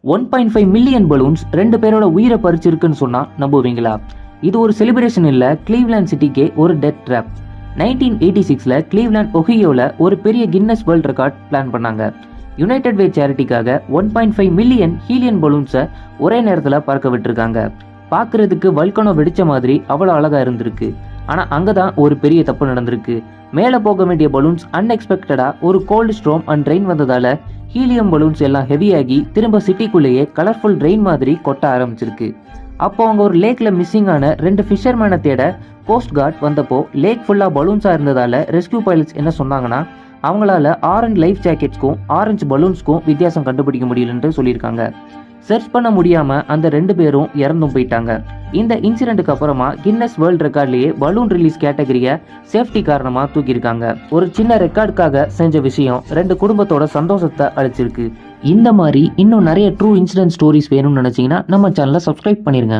1.5 million balloons 2 பேரோட உயிரை பறிச்சிருக்குன்னு சொன்னா நம்புவீங்களா? இது ஒரு செலிப்ரேஷன் இல்ல, கிளீவ்லாண்ட் சிட்டிக்கே ஒரு டெத் ட்ராப். 1986ல கிளீவ்லாண்ட் ஒஹியோல ஒரு பெரிய கின்னஸ் வேர்ல்ட் ரெக்கார்ட் பிளான் பண்ணாங்க. யுனைடெட் வே சேரிட்டிக்காக 1.5 மில்லியன் ஹீலியன் பலூன்ஸை ஒரே நேரத்தில் பறக்க விட்டுருக்காங்க. பார்க்கறதுக்கு வல்கனோ வெடிச்ச மாதிரி அவ்வளோ அழகா இருந்திருக்கு. ஆனா அங்கதான் ஒரு பெரிய தப்பு நடந்திருக்கு. மேலே போக வேண்டிய பலூன்ஸ் அன்எக்ஸ்பெக்டடா ஒரு கோல்டு ஸ்ட்ரோம் அண்ட் ரெயின் வந்ததால ஹீலியம் பலூன்ஸ் எல்லாம் ஹெவியாகி திரும்ப சிட்டிக்குள்ளேயே கலர்ஃபுல் ரெயின் மாதிரி கொட்ட ஆரம்பிச்சிருக்கு. அப்போ அவங்க ஒரு லேக்ல மிஸ்ஸிங் ஆன 2 ஃபிஷர்மேனை தேட கோஸ்ட் கார்ட் வந்தப்போ லேக் ஃபுல்லா பலூன்ஸா இருந்ததால ரெஸ்கியூ பைலட்ஸ் என்ன சொன்னாங்கன்னா, அவங்களால ஆரஞ்சு லைஃப் ஜாக்கெட்ஸ்க்கும் ஆரஞ்சு பலூன்ஸ்க்கும் வித்தியாசம் கண்டுபிடிக்க முடியலன்னு சொல்லியிருக்காங்க. சர்ச் பண்ண முடியாம அந்த 2 பேரும் இறந்தும் போயிட்டாங்க. இந்த இன்சிடென்ட்டுக்கு அப்புறமா கின்னஸ் வேர்ல்ட் ரெக்கார்ட்லயே பலூன் ரிலீஸ் கேட்டகரிய சேஃப்டி காரணமா தூக்கியிருக்காங்க. ஒரு சின்ன ரெக்கார்டுக்காக செஞ்ச விஷயம் 2 குடும்பத்தோட சந்தோஷத்தை அளிச்சிருக்கு. இந்த மாதிரி இன்னும் நிறைய ட்ரூ இன்சிடென்ட் ஸ்டோரிஸ் வேணும்னு நினைச்சீங்கன்னா நம்ம சேனலை சப்ஸ்கிரைப் பண்ணிருங்க.